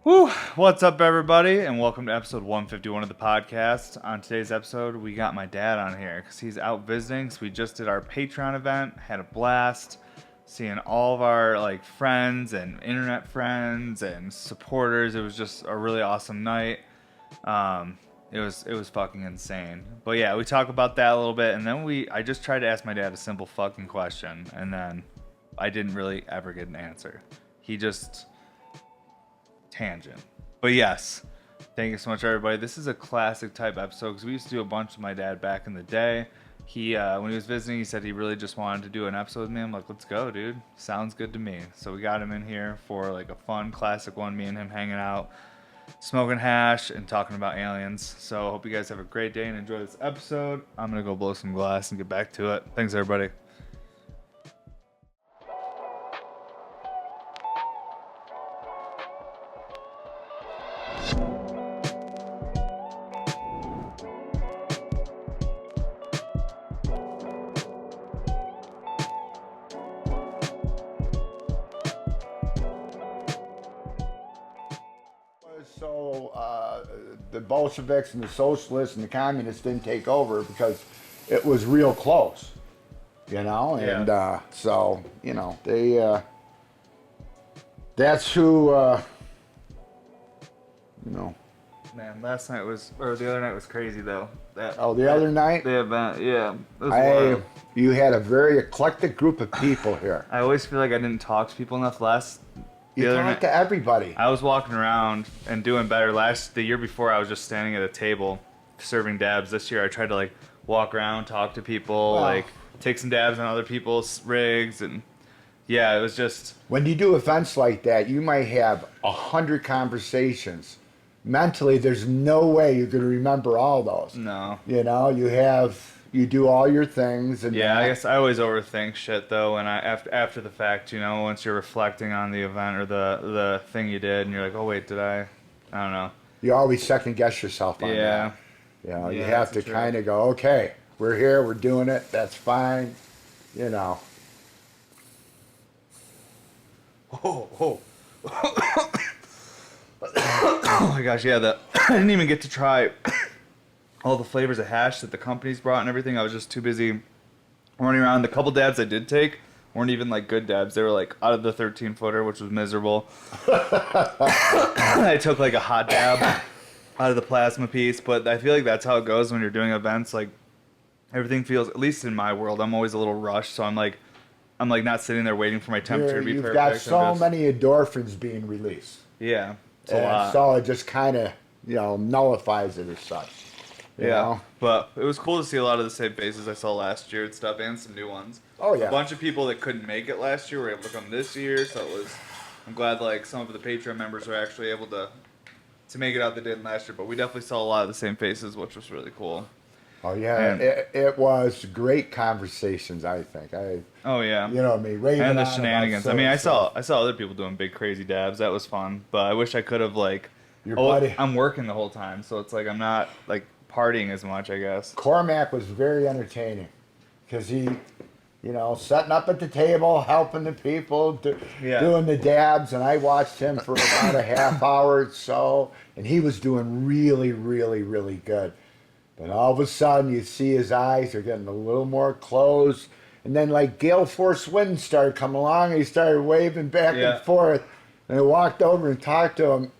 Whew. What's up, everybody, and welcome to episode 151 of the podcast. On today's episode, we got my dad on here because he's out visiting. So we just did our Patreon event, had a blast, seeing all of our friends and internet friends and supporters. It was just a really awesome night. It was fucking insane. But yeah, we talk about that a little bit, and then I just tried to ask my dad a simple fucking question, and then I didn't really ever get an answer. He just tangent. But yes, thank you so much, everybody. This is a classic type episode because we used to do a bunch with my dad back in the day. He when he was visiting, he said he really just wanted to do an episode with me. I'm like, let's go, dude. Sounds good to me. So we got him in here for like a fun classic one, me and him hanging out, smoking hash and talking about aliens. So I hope you guys have a great day and enjoy this episode. I'm gonna go blow some glass and get back to it. Thanks, everybody. So the Bolsheviks and the socialists and the communists didn't take over because it was real close, and so they that's who Man, last night or the other night was crazy though. the other night The event, yeah. It was wild. you had a very eclectic group of people here. I always feel like I didn't talk to people enough You talked to everybody. I was walking around and doing better. The year before, I was just standing at a table serving dabs. This year, I tried to walk around, talk to people, Wow. take some dabs on other people's rigs, and yeah, it was just. When you do events like that, you might have 100 conversations. Mentally, there's no way you're going to remember all those. No. You do all your things. And Yeah, I guess I always overthink shit though, and after the fact, once you're reflecting on the event or the thing you did, and you're like, oh wait, did I don't know. You always second guess yourself on that. You Yeah, have to that's true. kind of go, okay, we're here, we're doing it, that's fine, Oh my gosh, yeah, I didn't even get to try all the flavors of hash that the companies brought and everything. I was just too busy running around. The couple dabs I did take weren't even good dabs. They were out of the 13-footer, which was miserable. I took a hot dab out of the plasma piece, but I feel like that's how it goes when you're doing events. Everything feels, at least in my world, I'm always a little rushed, so I'm not sitting there waiting for my temperature to be You've perfect. got so many endorphins being released. Yeah, it's a And lot. so it just kind of, nullifies it as such. you know? But it was cool to see a lot of the same faces I saw last year and stuff, and some new ones. Oh, yeah. A bunch of people that couldn't make it last year were able to come this year, so I'm glad some of the Patreon members were actually able to make it out they did last year. But we definitely saw a lot of the same faces, which was really cool. Oh, yeah. And- It was great conversations, I think. Oh yeah. Me, raving And the on about shenanigans. so I mean, I and saw so. other people doing big crazy dabs. That was fun. But I wish I could have Your buddy. I'm working the whole time, so it's I'm not partying as much, I guess. Cormac was very entertaining because he, setting up at the table, helping the people, doing the dabs, and I watched him for about a half hour or so, and he was doing really, really, really good. But all of a sudden, you see his eyes are getting a little more closed, and then gale force winds started coming along, and he started waving back Yeah. and forth, and I walked over and talked to him.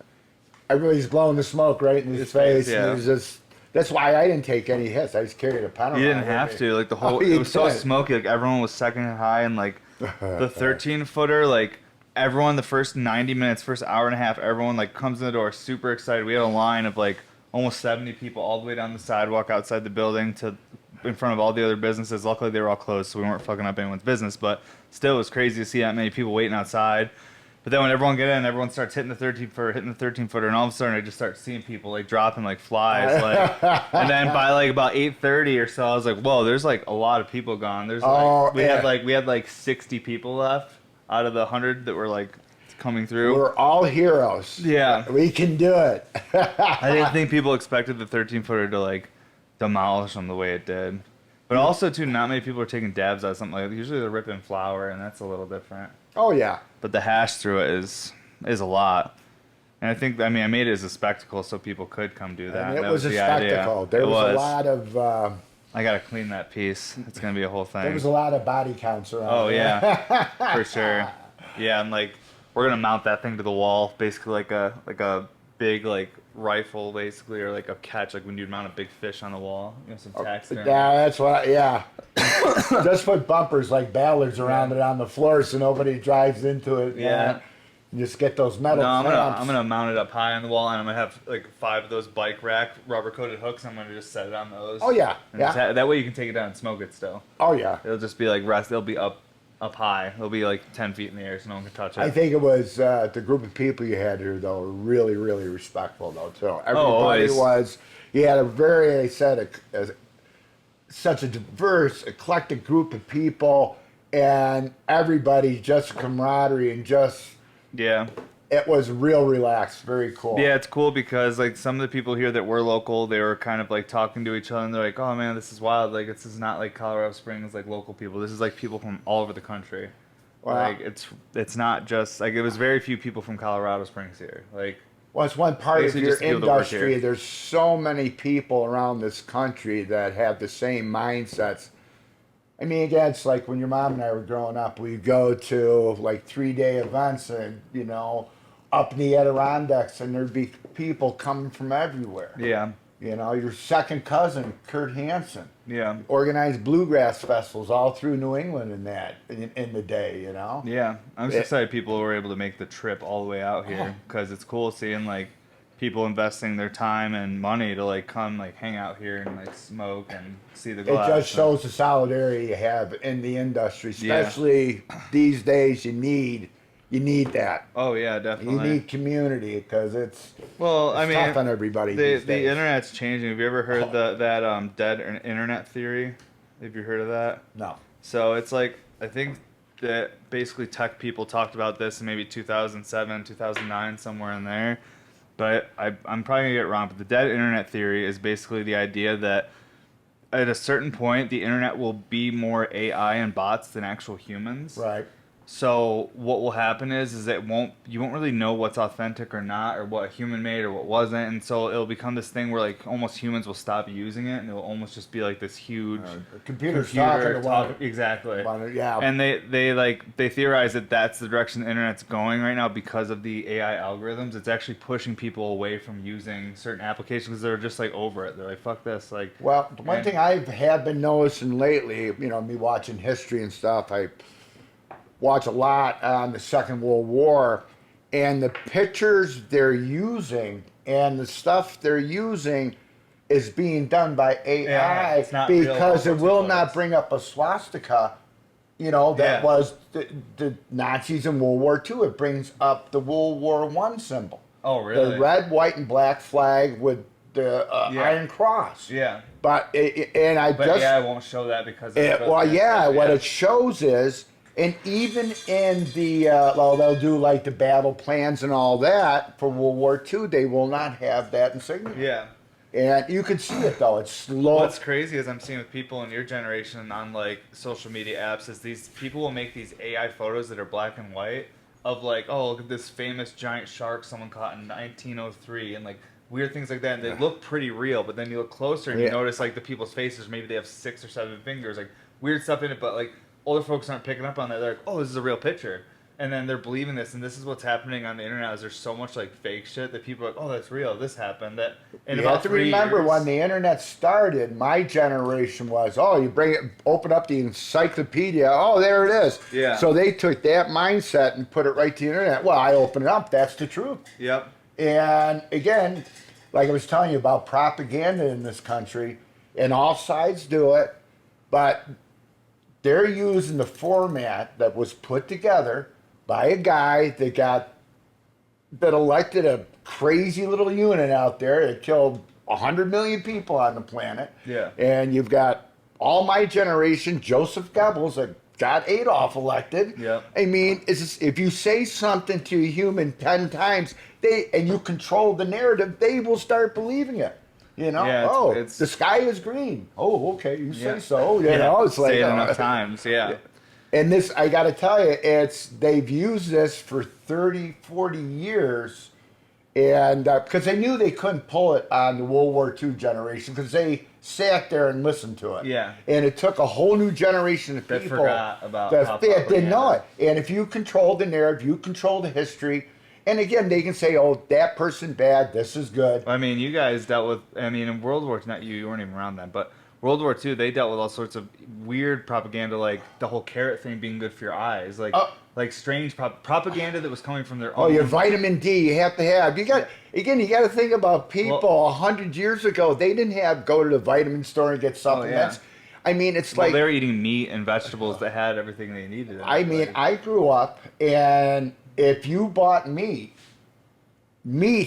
Everybody's blowing the smoke right in his face, yeah. and it was just. That's why I didn't take any hits. I just carried a pen around. You didn't with have me. to. The whole you it was so did. smoky. Everyone was second high, and the 13-footer. Everyone, the first 90 minutes, first hour and a half, everyone comes in the door super excited. We had a line of almost 70 people all the way down the sidewalk outside the building to in front of all the other businesses. Luckily, they were all closed, so we weren't fucking up anyone's business. But still, it was crazy to see that many people waiting outside. But then when everyone get in, everyone starts hitting the 13-footer, and all of a sudden I just start seeing people dropping flies, and then by about 8:30 or so, I was like, whoa, there's a lot of people gone. There's we had 60 people left out of the 100 that were coming through. We're all heroes. Yeah. We can do it. I didn't think people expected the 13-footer to demolish them the way it did. But also too, not many people are taking dabs out something usually they're ripping flour, and that's a little different. Oh, yeah. But the hash through it is a lot. And I think, I mean, I made it as a spectacle so people could come do that. And it that was a the spectacle. Idea. There was a lot of... I got to clean that piece. It's going to be a whole thing. There was a lot of body counts around. Oh, yeah. For sure. Yeah, and like, we're going to mount that thing to the wall, basically like a big, like, rifle, basically, or like a catch, like when you'd mount a big fish on the wall. You know, some taxidermy. Yeah, that's what, yeah. Just put bumpers like ballards around it on the floor so nobody drives into it. Yeah. Just get those metal clamps. I'm gonna mount it up high on the wall, and I'm gonna have like 5 of those bike rack rubber coated hooks. I'm gonna just set it on those. Oh yeah, yeah. That way you can take it down and smoke it still. Oh yeah. It'll just be like It'll be up high. It'll be like 10 feet in the air, so no one can touch it. I think it was the group of people you had here though were really, really respectful though too. Everybody was. You had such a diverse, eclectic group of people, and everybody just camaraderie and just. Yeah. It was real relaxed, very cool. Yeah, it's cool because like some of the people here that were local, they were kind of like talking to each other, and they're like, "Oh man, this is wild! Like this is not like Colorado Springs, like local people. This is like people from all over the country. Wow. Like it's not just like it was very few people from Colorado Springs here. Like, well, it's one part of your industry. There's so many people around this country that have the same mindsets. I mean, again, it's like when your mom and I were growing up, we'd go to like 3-day events and, you know, up in the Adirondacks, and there'd be people coming from everywhere. Yeah. You know, your second cousin, Kurt Hansen. Yeah. Organized bluegrass festivals all through New England in the day, you know? Yeah. I'm just excited people were able to make the trip all the way out here because it's cool seeing, like, people investing their time and money to like come like hang out here and like smoke and see the glass. It just shows the solidarity you have in the industry, especially these days. You need that. Oh yeah, definitely. You need community because it's tough on everybody. The internet's changing. Have you ever heard that dead internet theory? Have you heard of that? No. So it's like I think that basically tech people talked about this in maybe 2007, 2009, somewhere in there. But I'm probably going to get it wrong, but the dead internet theory is basically the idea that at a certain point, the internet will be more AI and bots than actual humans. Right. So what will happen is that you won't really know what's authentic or not, or what a human made or what wasn't, and so it'll become this thing where like almost humans will stop using it, and it will almost just be like this huge computer exactly. Yeah. And they theorize that that's the direction the internet's going right now because of the AI algorithms. It's actually pushing people away from using certain applications because they're just like over it. They're like, fuck this. Like, well, the one thing I have been noticing lately, you know, me watching history and stuff, I watch a lot on the Second World War, and the pictures they're using and the stuff they're using is being done by AI because it will not bring up a swastika, you know, that was the Nazis in World War II. It brings up the World War I symbol. Oh, really? The red, white, and black flag with the Iron Cross. Yeah. But AI won't show that because what it shows is. And even in the, they'll do like the battle plans and all that for World War II, they will not have that insignia. Yeah. And you can see it though, it's slow. What's crazy is I'm seeing with people in your generation on like social media apps is these people will make these AI photos that are black and white of like, oh, look at this famous giant shark someone caught in 1903 and like weird things like that. And they look pretty real, but then you look closer and you notice like the people's faces, maybe they have 6 or 7 fingers, like weird stuff in it, but like, older folks aren't picking up on that. They're like, oh, this is a real picture. And then they're believing this. And this is what's happening on the internet is there's so much like fake shit that people are like, oh, that's real. This happened. That in you have to remember when the internet started, my generation was, open up the encyclopedia. Oh, there it is. Yeah. So they took that mindset and put it right to the internet. Well, I open it up. That's the truth. Yep. And again, like I was telling you about propaganda in this country, and all sides do it, but they're using the format that was put together by a guy that elected a crazy little unit out there that killed 100 million people on the planet. Yeah. And you've got all my generation, Joseph Goebbels, that got Adolf elected. Yeah. I mean, if you say something to a human 10 times, and you control the narrative, they will start believing it. You know, it's the sky is green. Oh, okay, you say so. You know, it's like say it enough times, And this, I got to tell you, they've used this for 30, 40 years, And because they knew they couldn't pull it on the World War II generation because they sat there and listened to it. Yeah. And it took a whole new generation of That people forgot about that didn't know it. And if you control the narrative, you control the history. And again, they can say, "Oh, that person bad. This is good." I mean, you guys dealt with. I mean, in World War II, not you. You weren't even around then, but World War II, they dealt with all sorts of weird propaganda, like the whole carrot thing being good for your eyes, like strange propaganda that was coming from their own. Oh, your vitamin D you have to have. You got to think about people 100 years ago. They didn't go to the vitamin store and get supplements. Yeah. I mean, it's they were eating meat and vegetables that had everything they needed. I mean, I grew up, and if you bought meat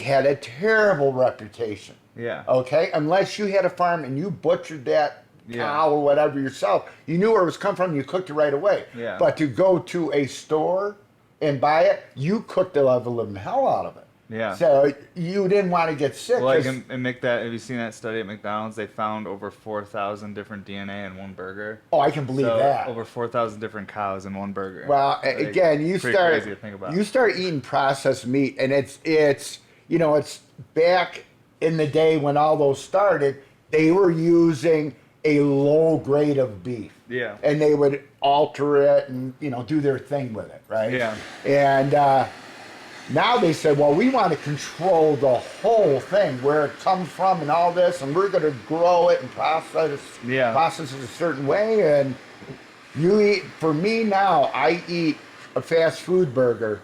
had a terrible reputation. Yeah. Okay? Unless you had a farm and you butchered that cow or whatever yourself, you knew where it was coming from, you cooked it right away. Yeah. But to go to a store and buy it, you cooked the living hell out of it. Yeah. So you didn't want to get sick. Well, and make that. Have you seen that study at McDonald's? They found over 4,000 different DNA in one burger. Oh, I can believe that. Over 4,000 different cows in one burger. Well, like, again, you start eating processed meat, and it's back in the day when all those started, they were using a low grade of beef. Yeah. And they would alter it and, do their thing with it, right? Yeah. And now they said, well, we want to control the whole thing, where it comes from and all this, and we're going to grow it and process it a certain way. And for me now, I eat a fast food burger,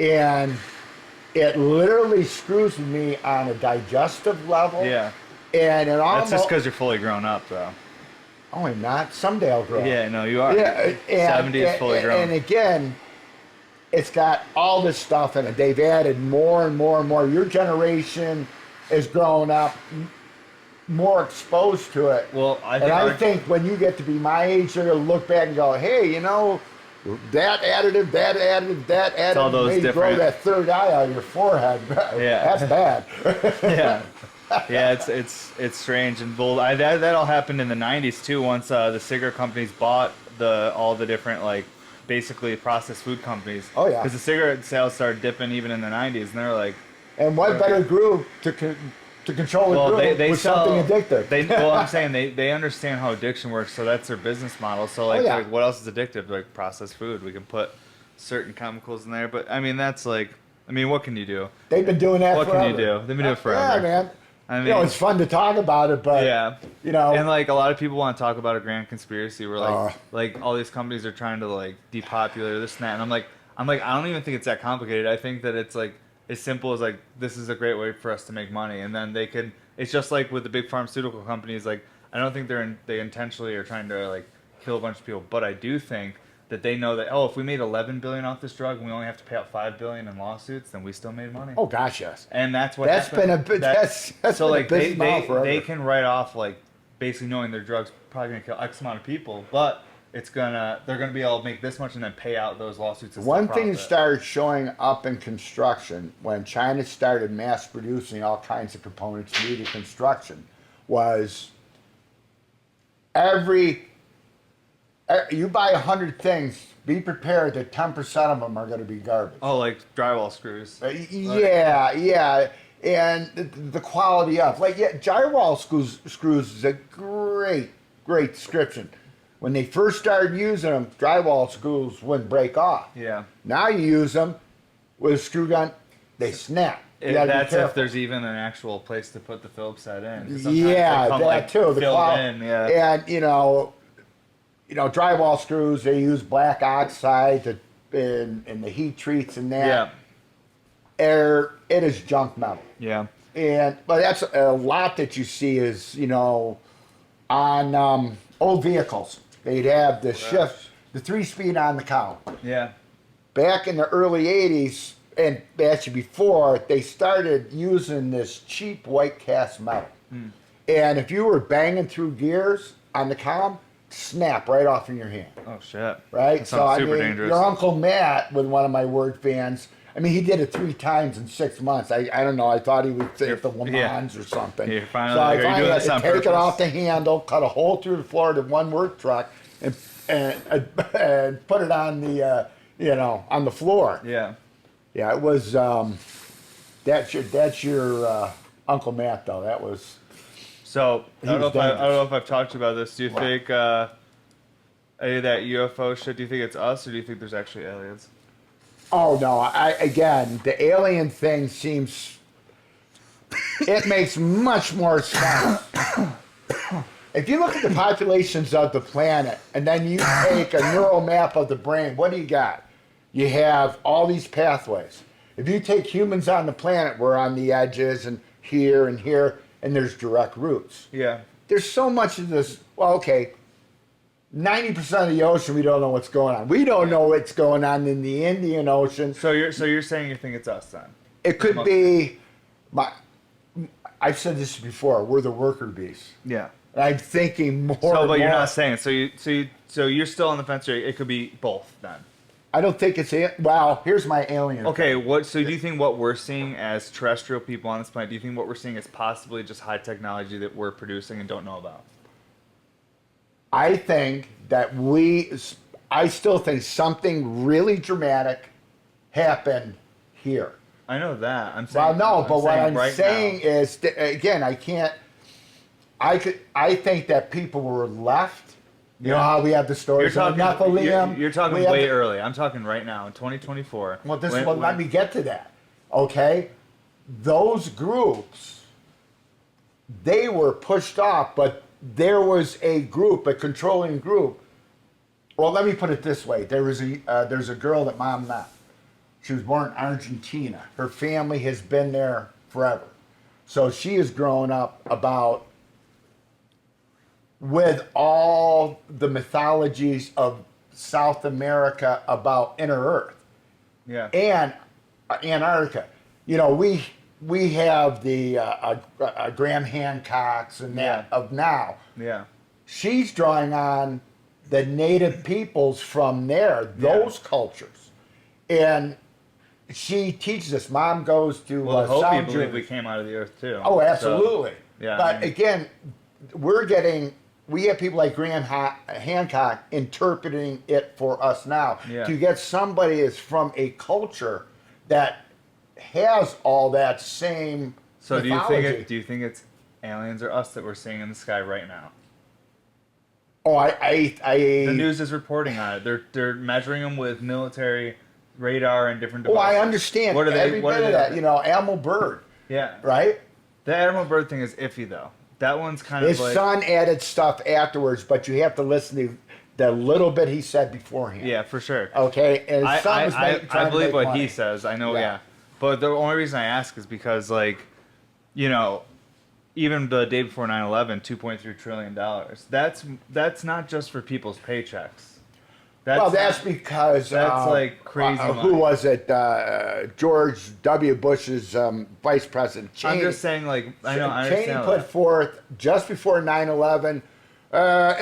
and it literally screws with me on a digestive level. Yeah. And that's just because you're fully grown up, though. Oh, I'm not. Someday I'll grow up. Yeah, no, you are. Yeah, 70 is fully grown. And again, it's got all this stuff in it. They've added more and more and more. Your generation is growing up more exposed to it. Well, I think when you get to be my age, you're going to look back and go, hey, that additive made you grow that third eye out of your forehead. Yeah. That's bad. Yeah. Yeah, it's strange and bold. That all happened in the 90s too. Once the cigarette companies bought all the different basically processed food companies. Oh yeah. Because the cigarette sales started dipping even in the 90s, and they're like. And what better group to control the group with something addictive? I'm saying they understand how addiction works, so that's their business model. So what else is addictive? Like processed food, we can put certain chemicals in there. But I mean, what can you do? They've been doing that forever. What can you do? They've been doing it forever. Yeah, man. I mean, it's fun to talk about it, but and a lot of people want to talk about a grand conspiracy where like all these companies are trying to depopulate this and that, and I'm like I don't even think it's that complicated. I think that it's as simple as this is a great way for us to make money, and then they can. It's just like with the big pharmaceutical companies. I don't think they intentionally are trying to kill a bunch of people, but I do think that they know that if we made $11 billion off this drug and we only have to pay out $5 billion in lawsuits, then we still made money. Oh gosh, yes. And that's what that's been a that's so been a business model forever. They can write off basically knowing their drug's probably gonna kill X amount of people, but they're gonna be able to make this much and then pay out those lawsuits. One thing that started showing up in construction when China started mass producing all kinds of components needed construction was you buy 100 things, be prepared that 10% of them are going to be garbage. Oh, like drywall screws. Yeah. And the quality of, drywall screws is a great description. When they first started using them, drywall screws wouldn't break off. Yeah. Now you use them with a screw gun, they snap. That's if there's even an actual place to put the Phillips head in. Yeah, that too. The quality. And drywall screws, they use black oxide and the heat treats and that. Yeah. It is junk metal. Yeah. But that's a lot that you see is, on old vehicles. They'd have the shift, the 3-speed on the cow. Yeah. Back in the early 80s, and actually before, they started using this cheap white cast metal. And if you were banging through gears on the cow, snap right off in your hand. Oh shit! Right, that sounds super dangerous. Your Uncle Matt was one of my word fans. He did it 3 times in 6 months. I don't know. I thought he would say the Le Mans or something. You're finally, so I finally had to take purpose. it off the handle, cut a hole through the floor to one work truck, and put it on the on the floor. Yeah. Yeah, it was That's your Uncle Matt though. That was. So I don't He know was if I've talked to you about this. Do you think any of that UFO shit? Do you think it's us, or do you think there's actually aliens? Oh no! Again, the alien thing seems. It makes much more sense. If you look at the populations of the planet, and then you take a neural map of the brain, what do you got? You have all these pathways. If you take humans on the planet, we're on the edges and here, and there's direct routes. Yeah. There's so much of this. Well, okay, 90% of the ocean, we don't know what's going on. We don't know what's going on in the Indian Ocean. So you're saying you think it's us then? It could be. I've said this before. We're the worker bees. Yeah. And I'm thinking more. So, but you're more. not saying. So you're still on the fence. It could be both then. I don't think it's well. Here's my alien. Okay. What? So do you think what we're seeing as terrestrial people on this planet? Do you think what we're seeing is possibly just high technology that we're producing and don't know about? I think that I still think something really dramatic happened here. I know that. I'm saying. Well, no, but what I'm right saying now, is, again, I can't. I think that people were left. You know how we have the stories of Nephilim. You're talking way early. I'm talking right now in 2024. Well, let me get to that. Okay, those groups, they were pushed off, but there was a group, a controlling group. Well, let me put it this way: there's a girl that Mom met. She was born in Argentina. Her family has been there forever, so she has grown up with all the mythologies of South America about inner Earth. Yeah. And Antarctica. You know, we have the Graham Hancocks and that of now. Yeah. She's drawing on the native peoples from there, those cultures. And she teaches us. Mom goes to well, I hope you Sound believe Journey. we came out of the earth too. Oh, absolutely. So, yeah. But again, we have people like Graham Hancock interpreting it for us now. Yeah. To get somebody that's from a culture that has all that same So mythology. do you think it's aliens or us that we're seeing in the sky right now? Oh, The news is reporting on it. They're measuring them with military radar and different devices. Oh, I understand. What are they? Every bit of that. You know, Animal Bird. Yeah. Right? The animal bird thing is iffy though. That one's kind His of like... son added stuff afterwards, but you have to listen to the little bit he said beforehand. Yeah, for sure. Okay? And his son was trying I to believe make what money. he says. I know, Yeah. yeah. But the only reason I ask is because, like, you know, even the day before 9/11, $2.3 trillion. That's not just for people's paychecks. That's because that's like crazy who money. was it? George W. Bush's vice president. I'm just saying, like, I understand Cheney put forth just before 9/11.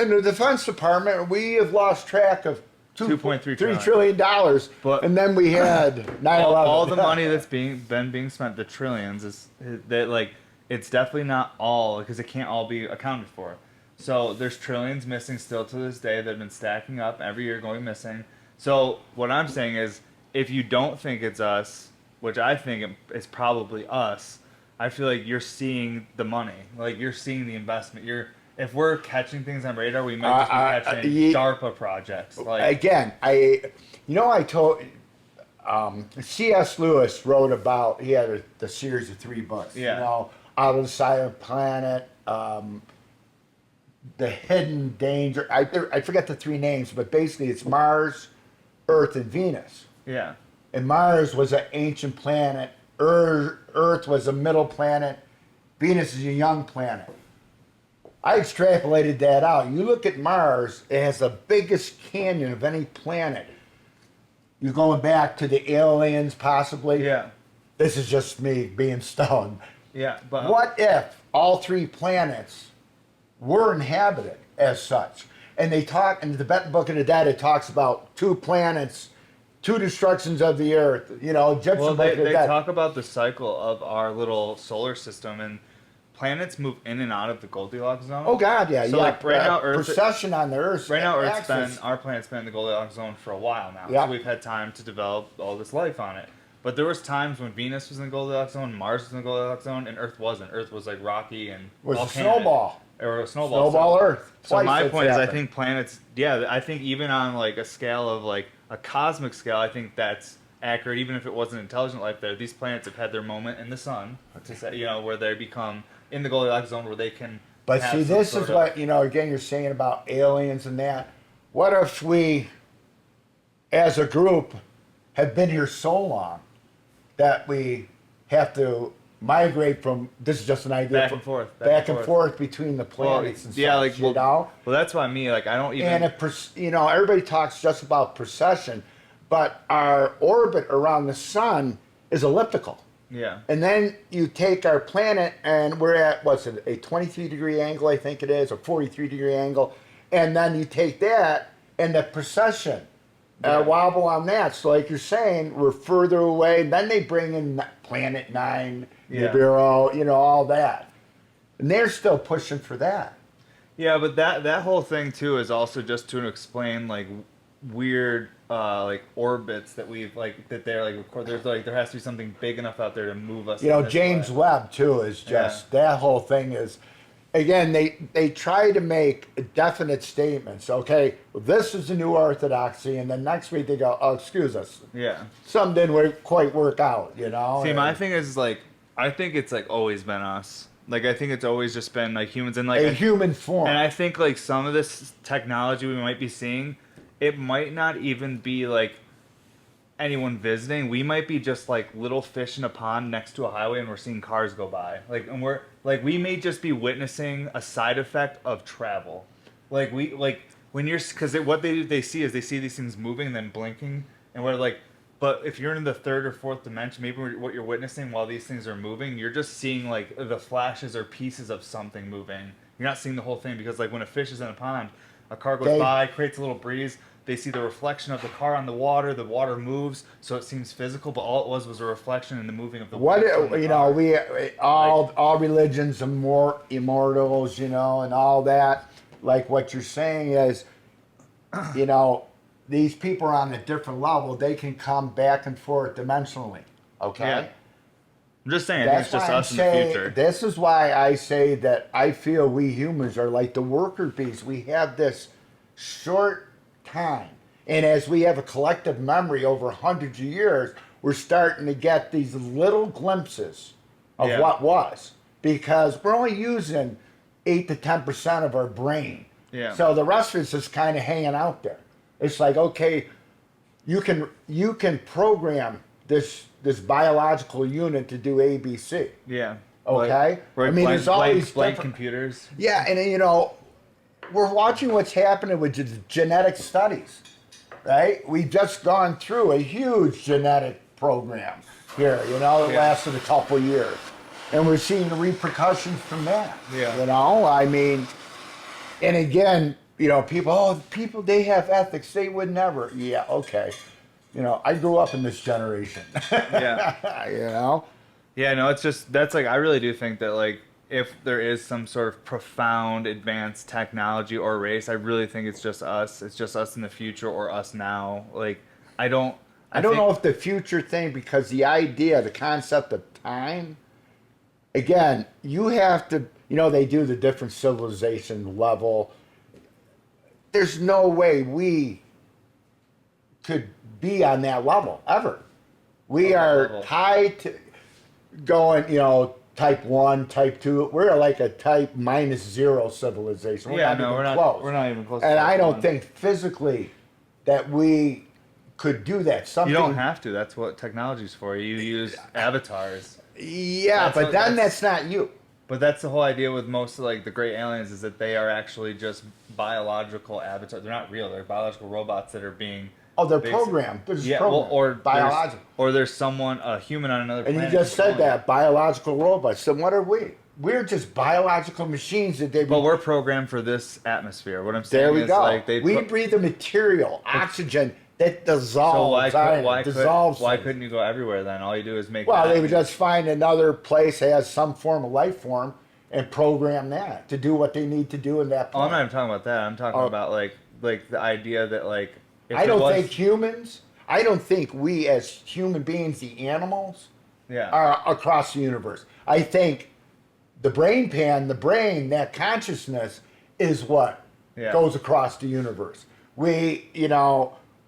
In the Defense Department, we have lost track of $2.3 trillion. But and then we had 9/11. All the money that's being spent, the trillions, is that, like, it's definitely not all, because it can't all be accounted for. So there's trillions missing still to this day that have been stacking up every year, going missing. So what I'm saying is, if you don't think it's us, which I think it's probably us, I feel like you're seeing the money, like you're seeing the investment. If we're catching things on radar, we might just be catching DARPA projects. Like, again, I told C.S. Lewis wrote about. He had the series of 3 books. Yeah. You know, Out of the Silent Planet. The Hidden Danger. I forget the 3 names, but basically it's Mars, Earth, and Venus. yeah. And Mars was an ancient planet. Earth was a middle planet. Venus is a young planet. I extrapolated that out. You look at Mars, it has the biggest canyon of any planet. You're going back to the aliens, possibly. Yeah. This is just me being stoned. Yeah. But What if all 3 planets were inhabited as such? And they talk in the Tibetan Book of the Dead, it talks about 2 planets, 2 destructions of the Earth. You know, Egyptian Well, Book of the they Dead. talk about the cycle of our little solar system, and planets move in and out of the Goldilocks zone. Oh God, yeah, So, yeah. like, right now, Earth- precession on the Earth. Right now, axis. our planet's been in the Goldilocks zone for a while now. Yeah. So we've had time to develop all this life on it. But there was times when Venus was in the Goldilocks zone, Mars was in the Goldilocks zone, and Earth wasn't. Earth was like rocky and was a volcanic. snowball. Or a snowball. Snowball Earth. So my point is, I happened. think planets. Yeah, I think even on like a scale of like a cosmic scale, I think that's accurate. Even if it wasn't intelligent life there, these planets have had their moment in the sun, to say, where they become in the Goldilocks zone, where they can. But see, this is what again, you're saying about aliens and that. What if we, as a group, have been here so long that we have to migrate from, this is just an idea, back and forth between the planets and stuff, like, well, that's what I mean, like, I don't even... And, everybody talks just about precession, but our orbit around the sun is elliptical. Yeah. And then you take our planet, and we're at, what's it, a 23-degree angle, I think it is, a 43-degree angle, and then you take that, and the precession... wobble on that. So like you're saying, we're further away. Then they bring in Planet 9, Nibiru, all that. And they're still pushing for that. Yeah, but that whole thing, too, is also just to explain, like, weird, like, orbits that we've, like, that they're, like, record. There's, like, there has to be something big enough out there to move us. James Webb, too, is just, that whole thing is... Again, they try to make definite statements. Okay, well, this is the new orthodoxy, and then next week they go, "Oh, excuse us." Yeah. Some didn't quite work out, See, my thing is like, I think it's like always been us. Like, I think it's always just been like humans and like a human form. And I think like some of this technology we might be seeing, it might not even be like anyone visiting. We might be just like little fish in a pond next to a highway, and we're seeing cars go by. Like, and we're like, we may just be witnessing a side effect of travel. Like when you're, because what they see is they see these things moving and then blinking, and we're like, but if you're in the third or fourth dimension, maybe what you're witnessing while these things are moving, you're just seeing like the flashes or pieces of something moving. You're not seeing the whole thing, because like when a fish is in a pond, a car goes by, creates a little breeze. They see the reflection of the car on the water moves, so it seems physical, but all it was a reflection in the moving of the water. We all religions are more immortals, and all that. Like what you're saying is, these people are on a different level. They can come back and forth dimensionally. Okay. Yeah. I'm just saying, I think it's just us in the future. This is why I say that I feel we humans are like the worker bees. We have this short time, and as we have a collective memory over hundreds of years, we're starting to get these little glimpses of what was, because we're only using 8 to 10% of our brain. Yeah. So the rest of it's just kind of hanging out there. It's like, okay, you can program this biological unit to do ABC. Yeah. Okay. Right. I mean, there's all these blank computers. Yeah, and we're watching what's happening with genetic studies, right? We've just gone through a huge genetic program here, it lasted a couple years. And we're seeing the repercussions from that. Yeah. I mean, and again, people, they have ethics, they would never. Yeah, okay. I grew up in this generation. Yeah. Yeah, no, it's just, that's like, I really do think that like, if there is some sort of profound advanced technology or race, I really think it's just us. It's just us in the future or us now. Like, I don't know if the future thing, because the concept of time, again, you have to, they do the different civilization level. There's no way we could be on that level, ever. We are tied to going, type 1, type 2. We're like a type -0 civilization. We're not even close. We're not even close. And I don't think physically that we could do that. You don't have to. That's what technology's for. You use avatars. Yeah, but then that's not you. But that's the whole idea with most of like the great aliens, is that they are actually just biological avatars. They're not real. They're biological robots that are being... Oh, they're programmed. They're just programmed. Or biological. Or there's someone, a human on another planet. And you just said that, biological robots. So what are we? We're just biological machines that they... But we're programmed for this atmosphere. What I'm saying there we is, go. like, we breathe a material, oxygen, that dissolves. So why couldn't you go everywhere then? All you do is make... Well, they would just find another place that has some form of life form and program that to do what they need to do in that place. I'm not even talking about that. I'm talking about like the idea that like... I don't think humans I don't think we as human beings, the animals, Yeah. are across the universe. I think the brain pan, the brain, that consciousness is what goes across the universe. We,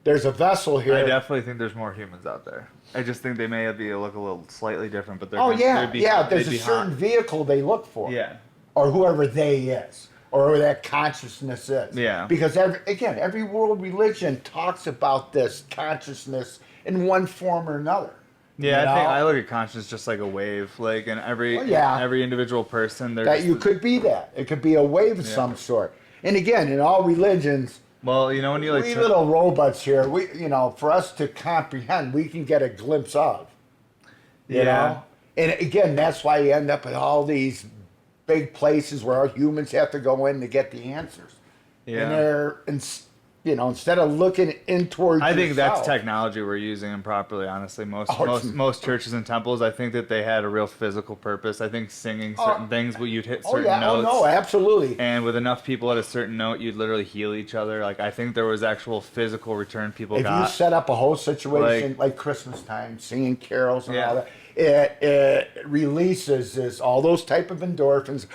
there's a vessel here. I definitely think there's more humans out there. I just think they may look a little slightly different, but they're there's a certain vehicle they look for. Yeah. Or whoever they is, or who that consciousness is. Yeah. Because every world religion talks about this consciousness in one form or another. Yeah, I think I look at consciousness just like a wave, like in every individual person. That you could be that. It could be a wave of some sort. And again, in all religions, well, when you we little robots here, we for us to comprehend, we can get a glimpse of. You know? And again, that's why you end up at all these big places where our humans have to go in to get the answers. Yeah. And they're, instead of looking in towards I think that's technology we're using improperly, honestly. Most churches and temples, I think that they had a real physical purpose. I think singing certain things where you'd hit certain notes. Oh, no, absolutely. And with enough people at a certain note, you'd literally heal each other. Like, I think there was actual physical return people got. If you set up a whole situation like Christmas time, singing carols and all that, it releases all those type of endorphins.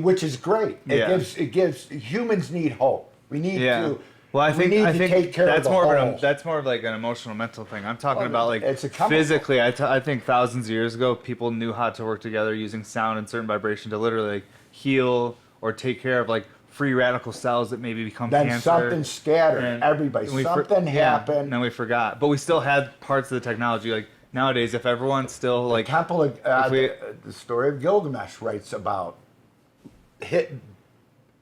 Which is great. It gives humans need hope. We need to. Well, I think take care that's of that's more of like an emotional, mental thing. I'm talking about like it's physically. I think thousands of years ago, people knew how to work together using sound and certain vibration to literally heal or take care of like free radical cells that maybe become then cancer. Something scattered. Everybody, something happened. And then we forgot, but we still had parts of the technology. Like nowadays, if everyone's still like the story of Gilgamesh writes about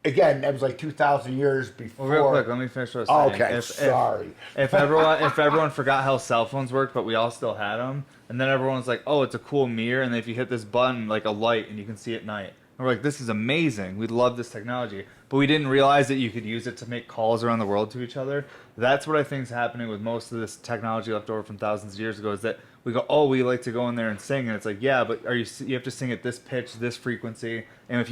Again, that was like 2,000 years before. Well, real quick, let me finish what I was saying. Okay, sorry. If everyone forgot how cell phones worked, but we all still had them, and then everyone's like, "Oh, it's a cool mirror," and if you hit this button, like a light, and you can see at night, and we're like, "This is amazing. We love this technology," but we didn't realize that you could use it to make calls around the world to each other. That's what I think is happening with most of this technology left over from thousands of years ago. Is that we go, oh, we like to go in there and sing, and it's like, yeah, but you have to sing at this pitch, this frequency, and if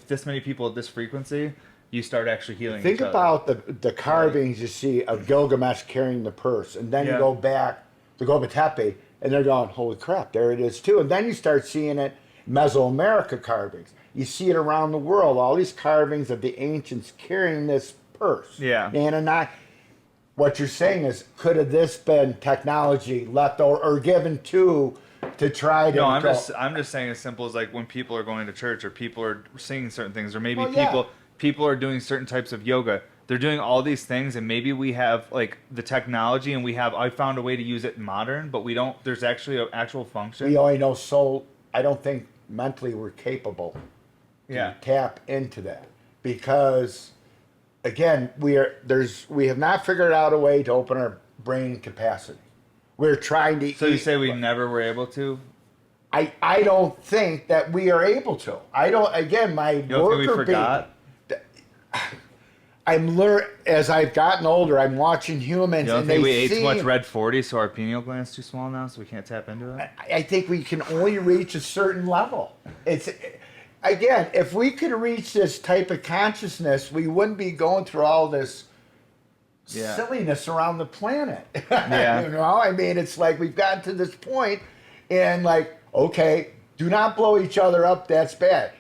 this many people at this frequency, you start actually healing. Think about the carvings you see of Gilgamesh carrying the purse, and then you go back to Göbekli Tepe, and they're going, holy crap, there it is too, and then you start seeing it Mesoamerica carvings. You see it around the world, all these carvings of the ancients carrying this purse. Yeah. And what you're saying is, could have this been technology left or given to try to? No, I'm just saying as simple as like when people are going to church or people are singing certain things or maybe people are doing certain types of yoga. They're doing all these things, and maybe we have like the technology, and I found a way to use it modern, but we don't. There's actually an actual function. We only know so. I don't think mentally we're capable to tap into that because. Again, we have not figured out a way to open our brain capacity. We're trying to. So you say we never were able to? I don't think that we are able to. I don't. Again, my you don't think we forgot? As I've gotten older, I'm watching humans. You don't think we ate too much red 40, so our pineal gland's too small now, so we can't tap into it? I think we can only reach a certain level. Again, if we could reach this type of consciousness, we wouldn't be going through all this silliness around the planet. Yeah. I mean, it's like we've gotten to this point, and like, okay, do not blow each other up. That's bad.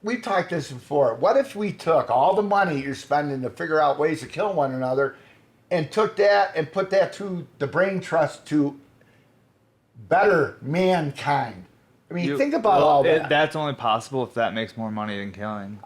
We've talked this before. What if we took all the money you're spending to figure out ways to kill one another, and took that and put that to the brain trust to better mankind? I mean, think about all that. That's only possible if that makes more money than killing.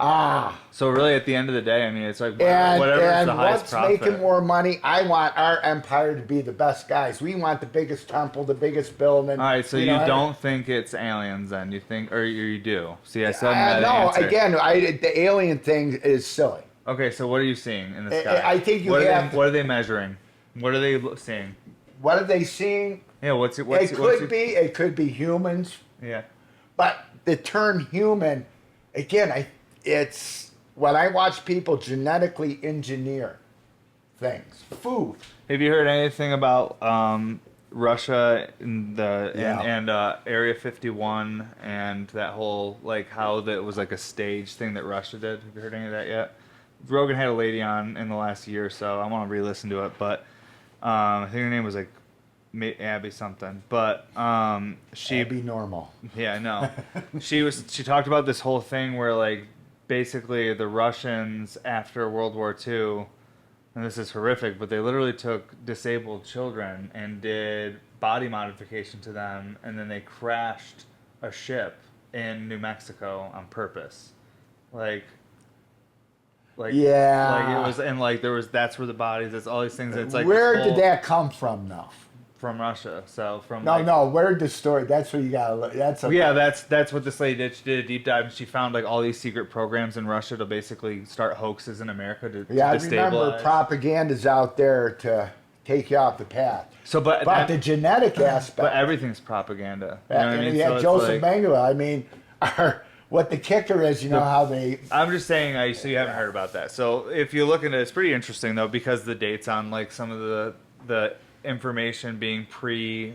So really, at the end of the day, I mean, it's like whatever is the highest profit. What's making more money? I want our empire to be the best guys. We want the biggest temple, the biggest building. All right, so you don't think it's aliens then? You think, or you do? See, I still haven't had an answer. Again, the alien thing is silly. Okay, so what are you seeing in the sky? I think what are they measuring? What are they seeing? What are they seeing? Yeah, it could be humans. Yeah. But the term human, again, it's when I watch people genetically engineer things, food. Have you heard anything about Russia and Area 51 and that whole like how that was like a stage thing that Russia did? Have you heard any of that yet? Rogan had a lady on in the last year or so. I want to re-listen to it, but I think her name was like Abby something, but she Abby Normal. Yeah, I know. She talked about this whole thing where like basically the Russians after World War II, and this is horrific, but they literally took disabled children and did body modification to them, and then they crashed a ship in New Mexico on purpose, like. Yeah. Like it was, and like there was, that's where the bodies, it's all these things. It's like where did that come from, though? From Russia. So from no, where did the story? That's what you gotta look. That's what this lady did. She did a deep dive and she found like all these secret programs in Russia to basically start hoaxes in America to I destabilize. remember propaganda's out there to take you off the path. So, but the genetic aspect. But everything's propaganda. You know what I mean? Yeah, so Joseph Mengele. I mean, what the kicker is, how they. I'm just saying, so you haven't heard about that. So if you look into it, it's pretty interesting though, because the dates on like some of the information being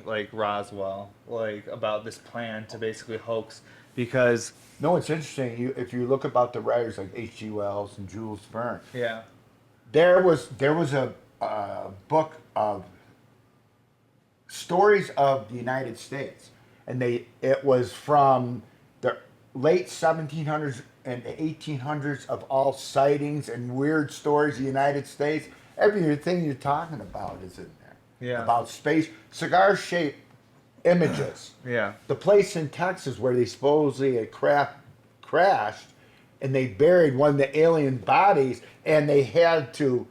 like Roswell, like about this plan to basically hoax, because. No, it's interesting. If you look about the writers like H.G. Wells and Jules Verne. Yeah. There was a book of stories of the United States, and it was from the late 1700s and 1800s of all sightings and weird stories of the United States. Everything you're talking about is in there. Yeah. About space, cigar-shaped images. Yeah. The place in Texas where they supposedly had crashed, and they buried one of the alien bodies, and they had to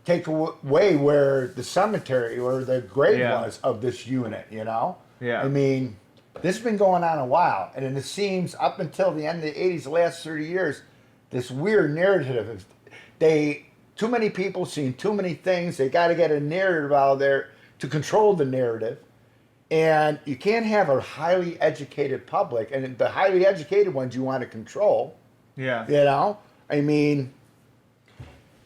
take away where the cemetery or the grave was of this unit. Yeah. I mean. This has been going on a while, and it seems up until the end of the 80s, the last 30 years, this weird narrative. Too many people seen too many things. They got to get a narrative out there to control the narrative, and you can't have a highly educated public, and the highly educated ones you want to control. Yeah. I mean,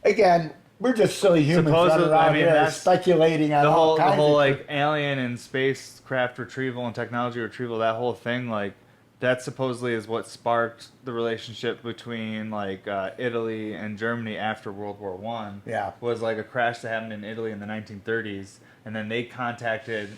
again. We're just silly humans running around here speculating on all kinds of the whole like alien and spacecraft retrieval and technology retrieval, that whole thing, like that supposedly is what sparked the relationship between like Italy and Germany after World War I. Yeah. Was like a crash that happened in Italy in the 1930s, and then they contacted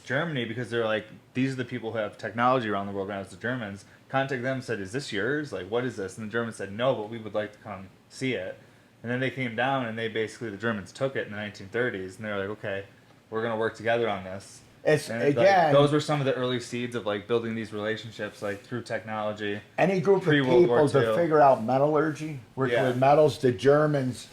Germany because they're like, these are the people who have technology around the world. When it was the Germans, contacted them and said, "Is this yours? Like, what is this?" And the Germans said, "No, but we would like to come see it." And then they came down, and the Germans took it in the 1930s, and they were like, okay, we're going to work together on this. Those were some of the early seeds of like building these relationships, like through technology. Any group of people to figure out metallurgy, working with metals, the Germans,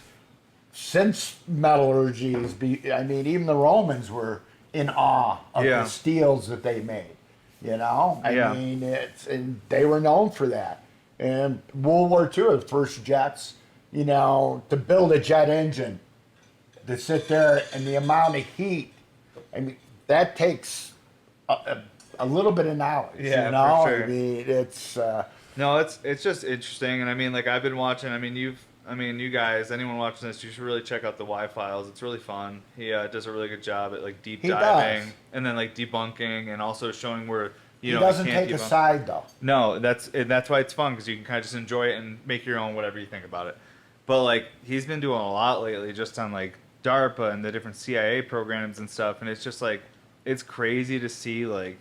since metallurgy even the Romans were in awe of the steels that they made. I mean, and they were known for that. And World War II, the first jets. To build a jet engine, to sit there and the amount of heat, I mean, that takes a little bit of knowledge. Yeah, for sure. I mean, it's. No, it's just interesting, and I mean, like I've been watching. I mean, you guys, anyone watching this, you should really check out the Y-Files. It's really fun. He does a really good job at like deep diving and then like debunking and also showing where. He doesn't take a side though. No, that's why it's fun, because you can kind of just enjoy it and make your own whatever you think about it. But like he's been doing a lot lately, just on like DARPA and the different CIA programs and stuff, and it's just like it's crazy to see like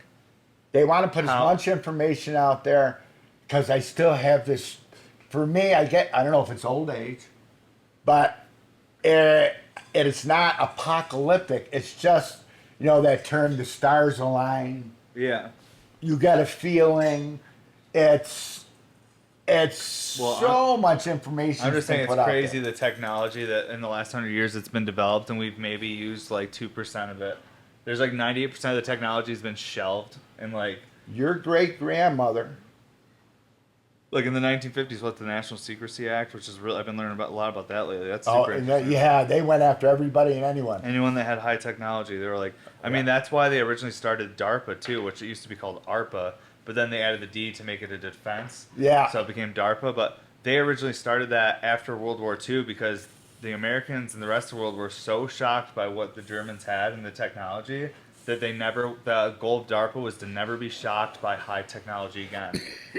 they want to put as much information out there, because I still have this. For me, I don't know if it's old age, but it is not apocalyptic. It's just that term, the stars align. Yeah. You get a feeling. It's so much information. I'm just saying it's crazy the technology that in the last 100 years it's been developed, and we've maybe used like 2% of it. There's like 98% of the technology has been shelved, and like your great grandmother. Like in the 1950s, the National Secrecy Act, which is really, I've been learning a lot about that lately. That's super interesting. They went after everybody and anyone. Anyone that had high technology, they were like, I mean, that's why they originally started DARPA too, which it used to be called ARPA. But then they added the D to make it a defense. Yeah. So it became DARPA. But they originally started that after World War II because the Americans and the rest of the world were so shocked by what the Germans had in the technology that the goal of DARPA was to never be shocked by high technology again.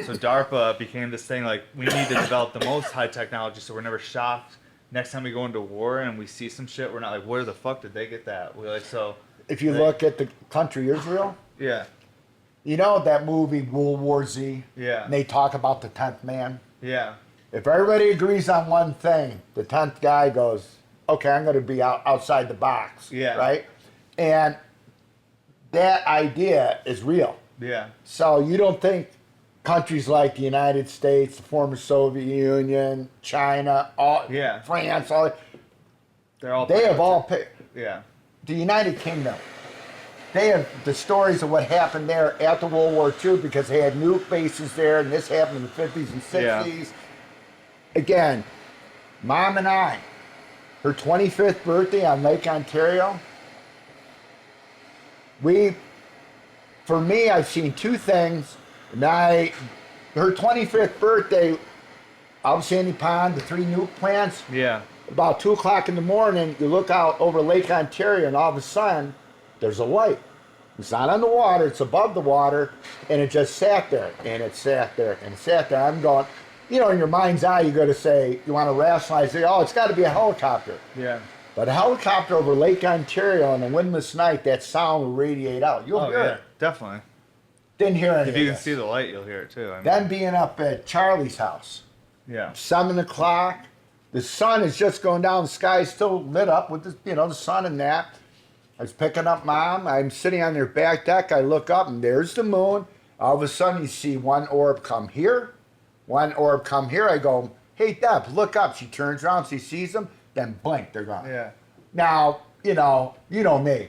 So DARPA became this thing like, we need to develop the most high technology so we're never shocked next time we go into war and we see some shit, we're not like, where the fuck did they get that? We're like, so. If you look at the country Israel, yeah. You know that movie World War Z? Yeah. And they talk about the 10th man? Yeah. If everybody agrees on one thing, the 10th guy goes, okay, I'm going to be outside the box. Yeah. Right? And that idea is real. Yeah. So you don't think countries like the United States, the former Soviet Union, China, France, they have all picked. Yeah. The United Kingdom, they have the stories of what happened there after World War II because they had nuke bases there, and this happened in the 50s and 60s. Yeah. Again, Mom and I, her 25th birthday on Lake Ontario, for me, I've seen two things. Her 25th birthday, out of Sandy Pond, the 3 nuke plants. Yeah. About 2 o'clock in the morning, you look out over Lake Ontario, and all of a sudden, there's a light. It's not on the water, it's above the water, and it just sat there, and it sat there, and it sat there. I'm going, in your mind's eye, you got to say, you want to rationalize it, it's got to be a helicopter. Yeah. But a helicopter over Lake Ontario on a windless night, that sound will radiate out. You'll hear it. Definitely. Didn't hear anything. If you can see the light, you'll hear it too. Then being up at Charlie's house. Yeah. 7 o'clock. The sun is just going down. The sky is still lit up with the sun and that. I was picking up Mom. I'm sitting on their back deck. I look up and there's the moon. All of a sudden you see one orb come here, one orb come here. I go, hey Deb, look up. She turns around, she sees them, then blink, they're gone. Yeah. Now, you know me.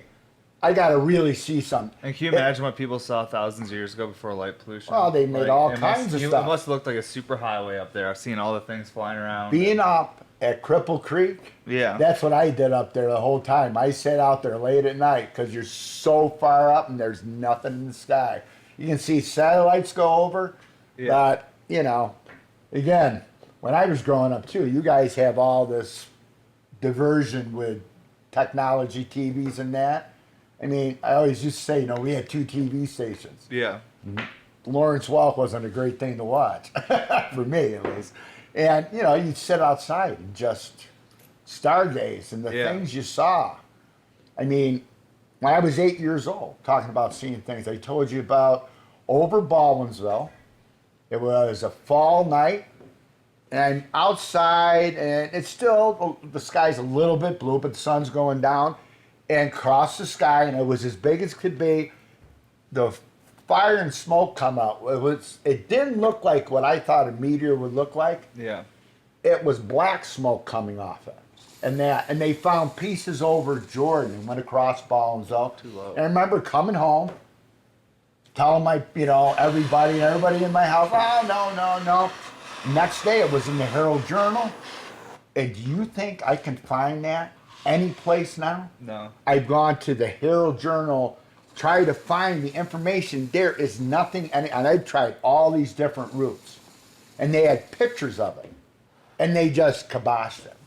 I got to really see something. And can you imagine what people saw thousands of years ago before light pollution? Well, they made all kinds of stuff. It must have looked like a super highway up there. I've seen all the things flying around. Being up at Cripple Creek, that's what I did up there the whole time. I sat out there late at night because you're so far up and there's nothing in the sky. You can see satellites go over, but, again, when I was growing up too, you guys have all this diversion with technology, TVs and that. I mean, I always used to say, we had 2 TV stations. Yeah. Lawrence Welk wasn't a great thing to watch, for me at least. And, you'd sit outside and just stargaze and the things you saw. I mean, when I was 8 years old, talking about seeing things, I told you about over Baldwinsville. It was a fall night, and I'm outside, and it's still, the sky's a little bit blue, but the sun's going down. And across the sky, and it was as big as could be. The fire and smoke come out. It didn't look like what I thought a meteor would look like. Yeah. It was black smoke coming off it. And they found pieces over Jordan and went across Baldwinsville. Too low. And I remember coming home, telling everybody in my house, no. Next day it was in the Herald Journal. And do you think I can find that any place now? No. I've gone to the Herald Journal, tried to find the information. There is nothing, and I've tried all these different routes. And they had pictures of it. And they just kiboshed it.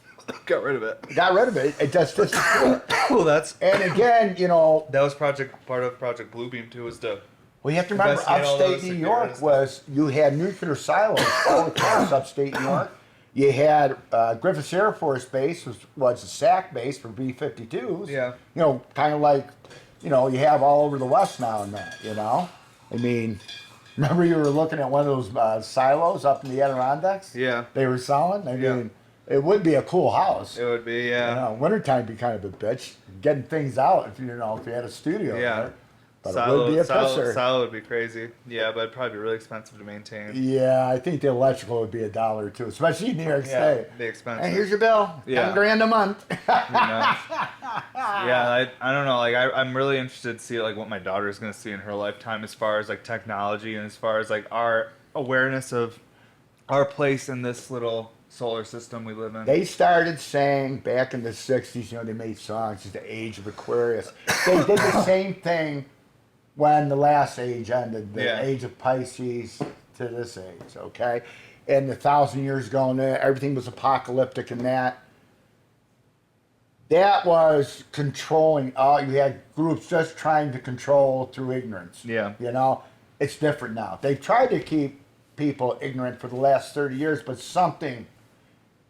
Got rid of it. It just disappeared. Well, and again, that was part of Project Bluebeam too, was to. Well, you have to remember, upstate New York you had nuclear silos all across upstate New York. You had Griffiths Air Force Base was a SAC base for B-52s. Yeah. Kind of like, you have all over the West now and that, I mean, remember you were looking at one of those silos up in the Adirondacks? Yeah. They were selling? I mean, it would be a cool house. It would be, yeah. Wintertime would be kind of a bitch. Getting things out if you had a studio there. But silo, it would be a pisser. Silo would be crazy. Yeah, but it'd probably be really expensive to maintain. Yeah, I think the electrical would be $1 or $2, especially in New York State. Be expensive. And here's your bill. Yeah. $10,000 a month. Yeah, I don't know. I'm really interested to see what my daughter's gonna see in her lifetime as far as technology and as far as our awareness of our place in this little solar system we live in. They started saying back in the 60s, they made songs, it's the age of Aquarius. They did the same thing when the last age ended, the age of Pisces to this age, okay? And 1,000 years ago, and everything was apocalyptic and that. That was controlling. You had groups just trying to control through ignorance. Yeah. It's different now. They've tried to keep people ignorant for the last 30 years, but something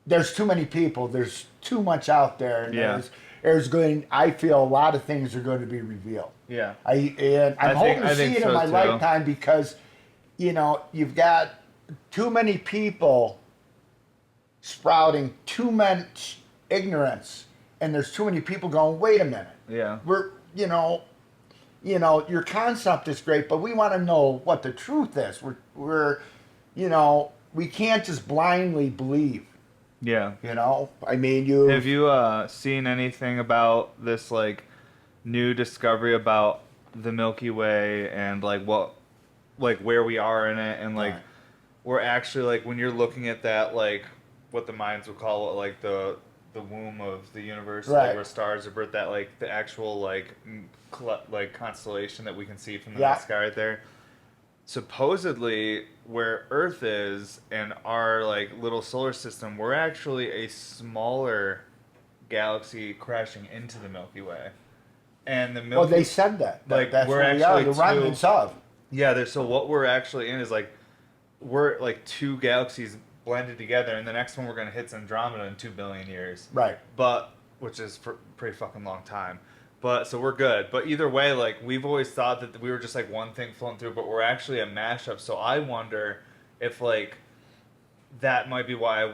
there's too many people. There's too much out there. And I feel a lot of things are going to be revealed. Yeah. I'm hoping to see it in my lifetime because, you've got too many people sprouting too much ignorance, and there's too many people going, wait a minute. Yeah. Your concept is great, but we want to know what the truth is. We can't just blindly believe. Yeah. Have you seen anything about this new discovery about the Milky Way and where we are in it, and we're actually when you're looking at that what the Mayans would call it the womb of the universe, where stars are birthed, that the actual constellation that we can see from the night sky right there. Supposedly, where Earth is and our little solar system, we're actually a smaller galaxy crashing into the Milky Way. And the Milky Well, they said that. That's we're where we are. The remnants of. Yeah, so what we're actually in is we're two galaxies blended together, and the next one we're going to hit Andromeda in 2 billion years. Right. Which is for a pretty fucking long time. So we're good. But either way, we've always thought that we were just one thing floating through, but we're actually a mashup. So I wonder if that might be why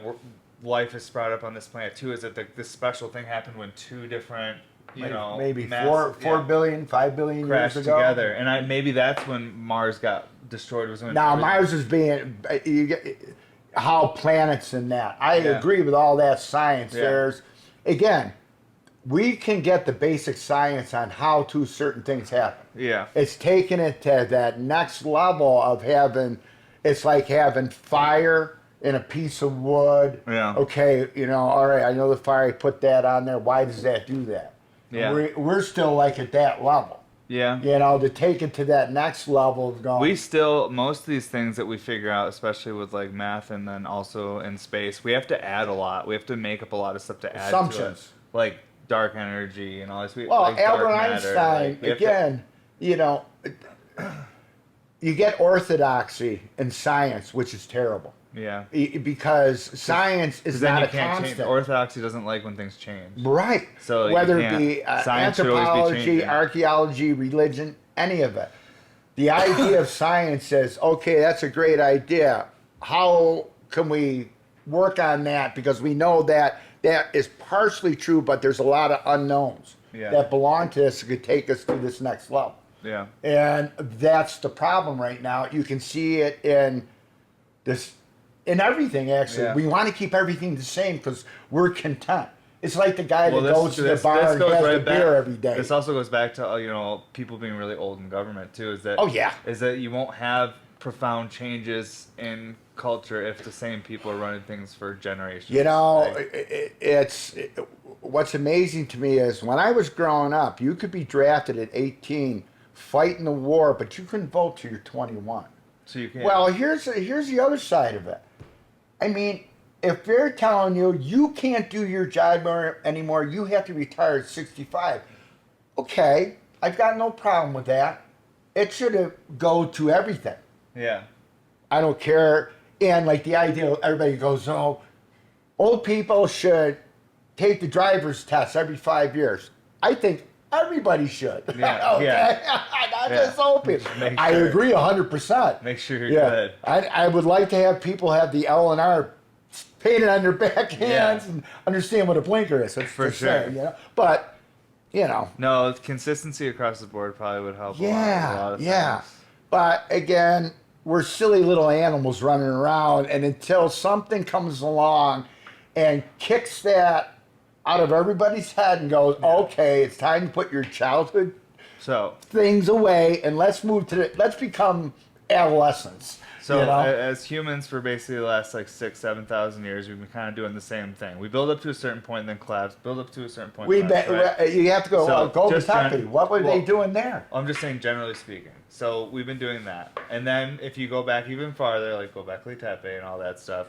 life is sprouted up on this planet too. Is that this special thing happened when two different, maybe 4 billion, 5 billion crashed years ago together, and maybe that's when Mars got destroyed. Mars is being how planets and that. I agree with all that science. Yeah. We can get the basic science on how certain things happen. Yeah. It's taking it to that next level of it's like having fire in a piece of wood. Yeah. Okay, all right, I know the fire, I put that on there. Why does that do that? Yeah. We're still at that level. Yeah. To take it to that next level of going. Most of these things that we figure out, especially with math and then also in space, we have to add a lot. We have to make up a a lot of stuff to add assumptions. To it. Dark energy and all this. Albert Einstein, you get orthodoxy in science, which is terrible. Yeah. Because science is not a constant. Orthodoxy doesn't like when things change. Right. So whether it be anthropology, archaeology, religion, any of it. The idea of science says, okay, that's a great idea. How can we work on that? Because we know that is partially true, but there's a lot of unknowns that belong to us that could take us to this next level. Yeah. And that's the problem right now. You can see it in everything, actually. Yeah. We want to keep everything the same because we're content. It's like the guy that goes to the bar and has the beer every day. This also goes back to people being really old in government too. Is that you won't have profound changes in culture if the same people are running things for generations. What's amazing to me is when I was growing up, you could be drafted at 18, fighting the war, but you couldn't vote till you're 21. So you can't. Well, here's the other side of it. I mean, if they're telling you can't do your job anymore, you have to retire at 65. Okay, I've got no problem with that. It should go to everything. Yeah. I don't care. And the idea, everybody goes, old people should take the driver's test every 5 years. I think everybody should. Yeah. Okay? Yeah. Not just old people. I agree 100%. Make sure you're good. I would like to have people have the L&R painted on their back hands and understand what a blinker is. That's for sure. But, No, consistency across the board probably would help a lot of things. But, again, we're silly little animals running around, and until something comes along and kicks that out of everybody's head and goes, okay, it's time to put your childhood things away, and let's become adolescents. So as humans for basically the last 6,000-7,000 years, we've been kind of doing the same thing. We build up to a certain point and then collapse. Build up to a certain point. You have to go Kentucky. What were they doing there? I'm just saying, generally speaking. So we've been doing that, and then if you go back even farther, go back to Tepe and all that stuff,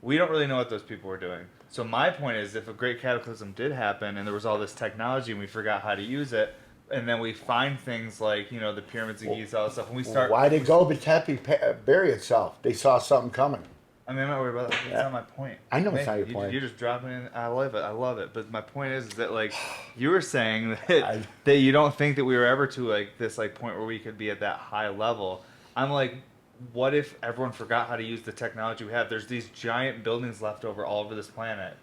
we don't really know what those people were doing. So my point is, if a great cataclysm did happen and there was all this technology and we forgot how to use it, and then we find things like, the pyramids of Giza, all that stuff, and we start... Why did Göbekli Tepe bury itself? They saw something coming. I mean, I'm not worried about that. That's not my point. I know it's not your point. You're just dropping in. I love it. But my point is that, like, you were saying that you don't think that we were ever to, like, this, like, point where we could be at that high level. I'm like, what if everyone forgot how to use the technology we have? There's these giant buildings left over all over this planet.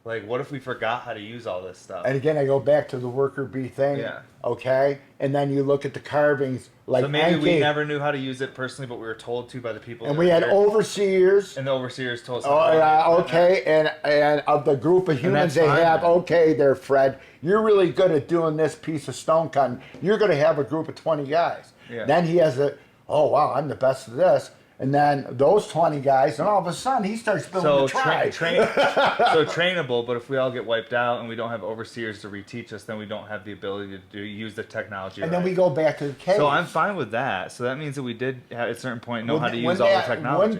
Like, what if we forgot how to use all this stuff? And again, I go back to the worker bee thing. Yeah. Okay? And then you look at the carvings. Like, so maybe we never knew how to use it personally, but we were told to by the people. And we had overseers. And the overseers told us. Oh, yeah, okay. And of the group of humans they have, man. Okay, there, Fred, you're really good at doing this piece of stone cutting. You're going to have a group of 20 guys. Yeah. Then he has oh, wow, I'm the best at this. And then those 20 guys, and all of a sudden he starts building the tribe. So trainable, but if we all get wiped out and we don't have overseers to reteach us, then we don't have the ability to use the technology. And then we go back to the cave. So I'm fine with that. So that means that we did, at a certain point, know how to use all the technology.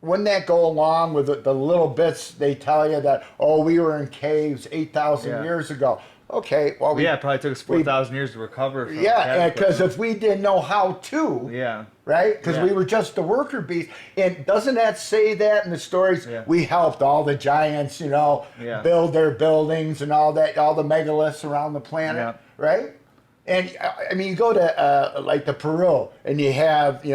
Wouldn't that go along with the little bits they tell you that, oh, we were in caves 8,000 years ago? Okay, well, it probably took us 4,000 years to recover from because if we didn't know how to, right? Because we were just the worker bees. And doesn't that say that in the stories? Yeah. We helped all the giants, build their buildings and all that, all the megaliths around the planet, right? And I mean, you go to like the Peru, and you have,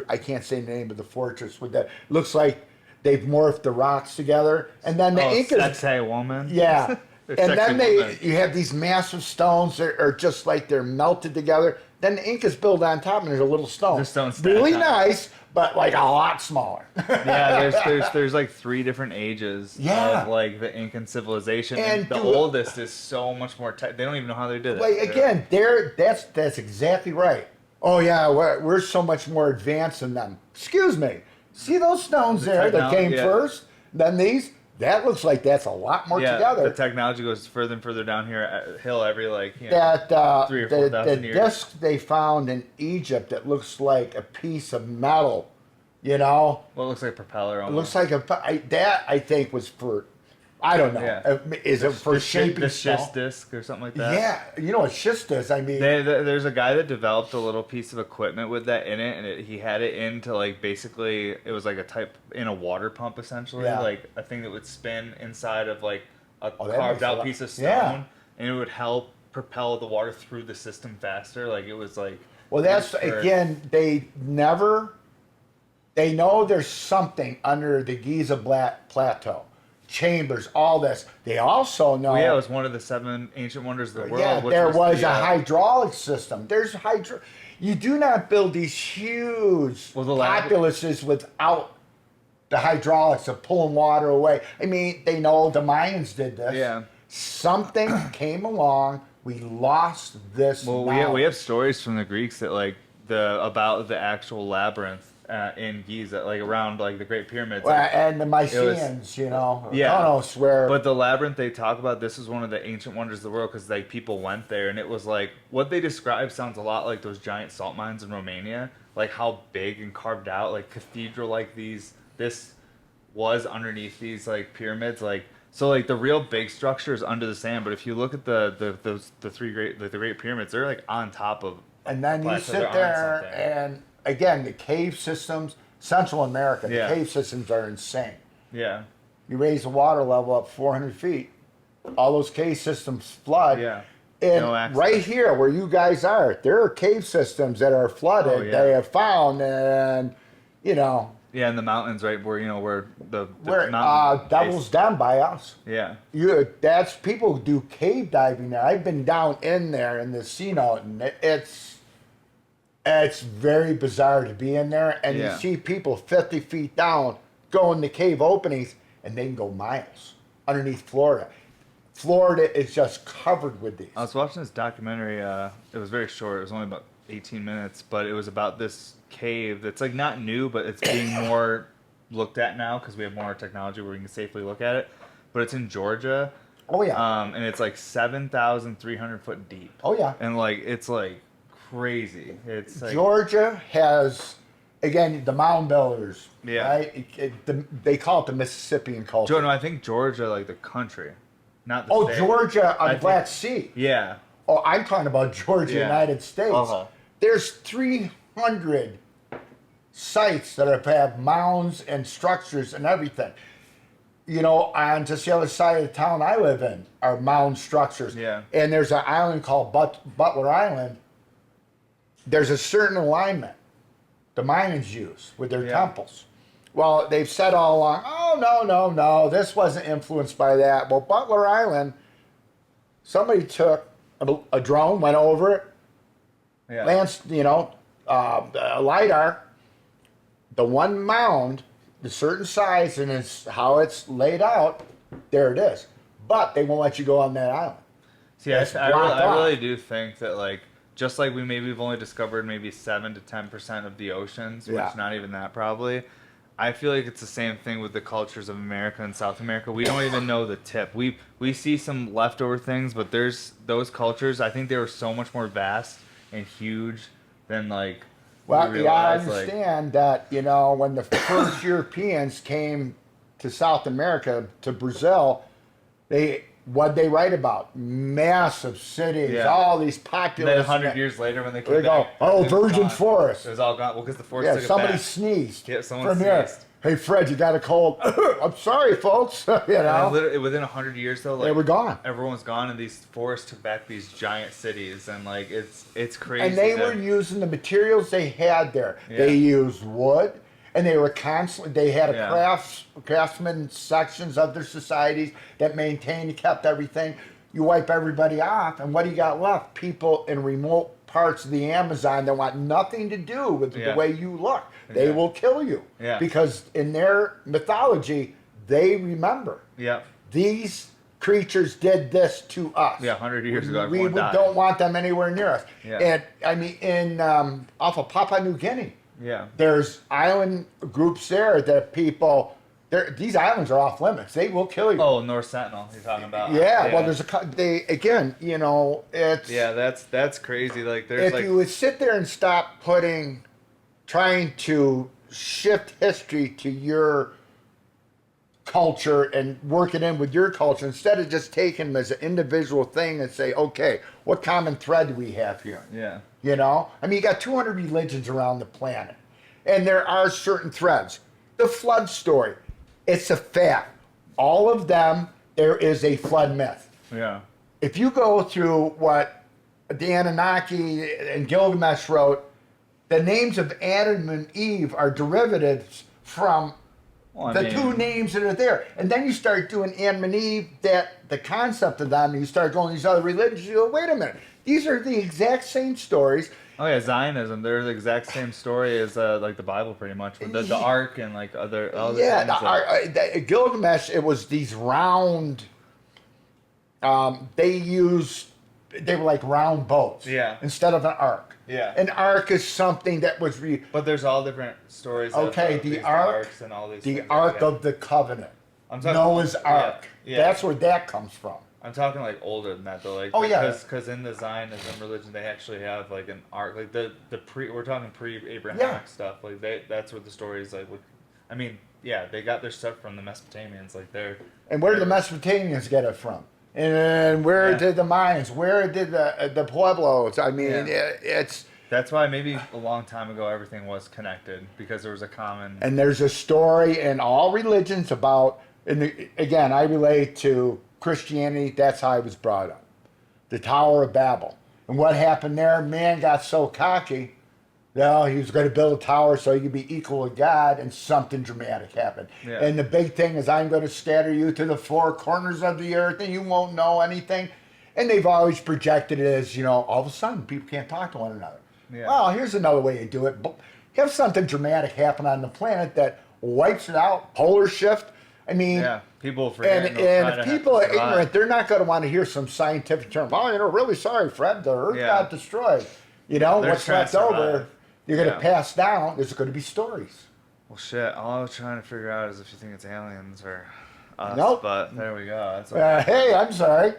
I can't say the name of the fortress with that. Looks like they've morphed the rocks together, and then the Incas. Sexy woman. Yeah. And then you have these massive stones that are just like they're melted together. Then the Incas build on top, and there's a little stone. Really nice, but like a lot smaller. There's like 3 different ages of like the Incan civilization, and the oldest is so much more. They don't even know how they did it. Like again, that's exactly right. Oh yeah, we're so much more advanced than them. Excuse me. See those stones there that came first? Then these. That looks like that's a lot more together. The technology goes further and further down here at hill every 3 or 4,000 years. The disc they found in Egypt that looks like a piece of metal, Well, it looks like a propeller almost. It looks like that I think was for, I don't know. Yeah. Is it for shaping the schist disc or something like that? Yeah, you know what schist is? I mean, there's a guy that developed a little piece of equipment with that in it, and he had it into like basically it was like a type in a water pump essentially, like a thing that would spin inside of like a carved out piece of stone, and it would help propel the water through the system faster. Like it was like. Well, that's again they know there's something under the Giza Plateau. Chambers, all this. They also know. Well, it was one of the 7 ancient wonders of the world. Yeah, there was a hydraulic system. There's You do not build these huge populaces without the hydraulics of pulling water away. I mean, they know the Mayans did this. Yeah. Something came along. We lost this. Well, we have stories from the Greeks that about the actual labyrinth. In Giza, like around like the Great Pyramids, and the Mycenaeans, Kronos, where. But the labyrinth they talk about, this is one of the ancient wonders of the world because like people went there, and it was like what they describe sounds a lot like those giant salt mines in Romania, like how big and carved out, like cathedral, like these. This was underneath these like pyramids, like so like the real big structure is under the sand. But if you look at the Great Pyramids, they're like on top of. And then you sit there and. Again, the cave systems, Central America, the cave systems are insane. Yeah. You raise the water level up 400 feet, all those cave systems flood. Yeah. And right here where you guys are, there are cave systems that are flooded. They have found, and Yeah, in the mountains, right where the mountain Devil's Den by us. Yeah. That's people do cave diving there. I've been down in there in the sea note, and it's very bizarre to be in there, and you see people 50 feet down go in the cave openings, and they can go miles underneath Florida. Florida is just covered with these. I was watching this documentary. It was very short. It was only about 18 minutes, but it was about this cave that's like not new, but it's being more looked at now because we have more technology where we can safely look at it. But it's in Georgia. Oh yeah. And it's like 7,300 foot deep. Oh yeah. And like it's like. Crazy. It's like, Georgia has, again, the mound builders. Yeah. Right? They call it the Mississippian culture. No, I think Georgia, like the country, not the state. Georgia on the Black Sea. Yeah. Oh, I'm talking about Georgia, United States. Uh-huh. There's 300 sites that have mounds and structures and everything. You know, on just the other side of the town I live in are mound structures. Yeah. And there's an island called Butler Island. There's a certain alignment the Mayans use with their temples. Well, they've said all along, oh, no, this wasn't influenced by that. Well, Butler Island, somebody took a drone, went over it, a LiDAR, the one mound, the certain size, and it's how it's laid out, there it is. But they won't let you go on that island. See, I really do think that, like, just like we've only discovered maybe 7 to 10% of the oceans, which not even that probably. I feel like it's the same thing with the cultures of America and South America. We don't even know the tip. We see some leftover things, but there's those cultures. I think they were so much more vast and huge than like. Well, you gotta understand that, you know, when the first Europeans came to South America, to Brazil, what'd they write about? Massive cities, all these populations. Then 100 years later, when they came back, virgin forest. It was all gone. Well, because the forest took it somebody back. sneezed. Yeah, someone from sneezed. Here. Hey, Fred, you got a cold? I'm sorry, folks. You know, literally within 100 years, though, like, they were gone. Everyone's gone, and these forests took back these giant cities, and like it's crazy. And they were using the materials they had there. Yeah. They used wood, and they were constantly. They had craftsman sections of their societies that maintained and kept everything. You wipe everybody off, and what do you got left? People in remote parts of the Amazon that want nothing to do with the way you look. They will kill you. Yeah. Because in their mythology, they remember. Yeah. These creatures did this to us. Yeah, 100 years ago, we don't want them anywhere near us. Yeah. And I mean, in off of Papua New Guinea, there's island groups there that people. These islands are off limits. They will kill you. Oh, North Sentinel, you're talking about. Yeah, well, there's you know, it's... Yeah, that's crazy. Like, there's if you would sit there and stop trying to shift history to your culture and work it in with your culture, instead of just taking them as an individual thing and say, okay, what common thread do we have here? Yeah. You know? I mean, you got 200 religions around the planet, and there are certain threads. The flood story. It's a fact. All of them, there is a flood myth. Yeah. If you go through what the Anunnaki and Gilgamesh wrote, the names of Adam and Eve are derivatives from two names that are there. And then you start doing Adam and Eve, the concept of them, and you start going to these other religions, you go, wait a minute. These are the exact same stories. Oh yeah, Zionism. They're the exact same story as like the Bible, pretty much, with the Ark and like other. Gilgamesh. It was these round. They were like round boats. Yeah. Instead of an ark. Yeah. An ark is something that was. But there's all different stories. Okay, the ark. And all these the things Ark of the Covenant. I'm talking Noah's Ark. Yeah. That's where that comes from. I'm talking like older than that though, like because in the Zionism religion they actually have like an ark, like we're talking pre-Abrahamic stuff, like that's what the story is like. I mean, they got their stuff from the Mesopotamians, like And where did the Mesopotamians get it from? And where did the Mayans? Where did the Pueblos? I mean, it's. That's why maybe a long time ago everything was connected because there was a common. And there's a story in all religions about, again, I relate to Christianity. That's how I was brought up. The Tower of Babel. And what happened there? Man got so cocky. He was going to build a tower so he could be equal with God, and something dramatic happened. Yeah. And the big thing is, I'm going to scatter you to the four corners of the earth, and you won't know anything. And they've always projected it as, all of a sudden, people can't talk to one another. Yeah. Well, here's another way to do it. Have something dramatic happen on the planet that wipes it out, polar shift. I mean, people forget. And if people are ignorant, they're not going to want to hear some scientific term. Oh, really sorry, Fred, the Earth got destroyed. What's left over, you're going to pass down. There's going to be stories. Well, shit. All I was trying to figure out is if you think it's aliens or us. Nope. But there we go. That's hey, I'm sorry.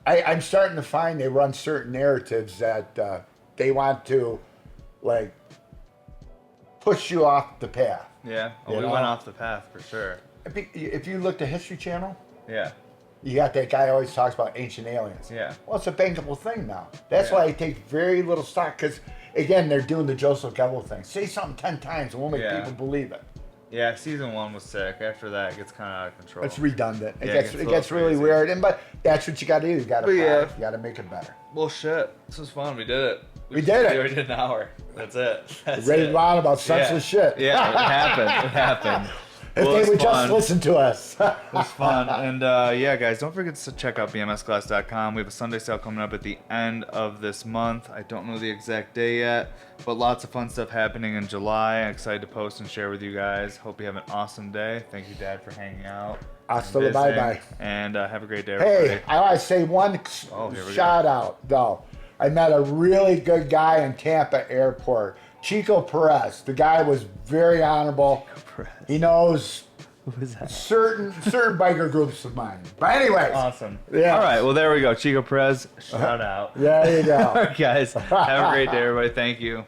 I'm starting to find they run certain narratives that they want to, like, push you off the path. Yeah, we went off the path for sure. If you look at History Channel, you got that guy who always talks about ancient aliens. Yeah. Well, it's a bankable thing now. That's why I take very little stock, because again, they're doing the Joseph Goebbels thing. Say something 10 times and we'll make people believe it. Yeah, season 1 was sick. After that, it gets kind of out of control. It's redundant. It It gets really weird. But that's what you got to do. You got to you got to make it better. Well, shit. This was fun. We did it. We did it. We did an hour. That's it. That's Ready to on about senseless shit. Yeah, it happened. It happened. If they would just listen to us. It was fun. And yeah, guys, don't forget to check out bmsclass.com. We have a Sunday sale coming up at the end of this month. I don't know the exact day yet, but lots of fun stuff happening in July. I'm excited to post and share with you guys. Hope you have an awesome day. Thank you, Dad, for hanging out. Hasta la bye-bye. And have a great day, everybody. Hey, I want to say one shout out, though. I met a really good guy in Tampa Airport. Chico Perez. The guy was very honorable. He knows certain biker groups of mine. But anyways. Awesome. Yeah. All right. Well, there we go. Chico Perez. Shout out. There you go. All right, guys. Have a great day, everybody. Thank you.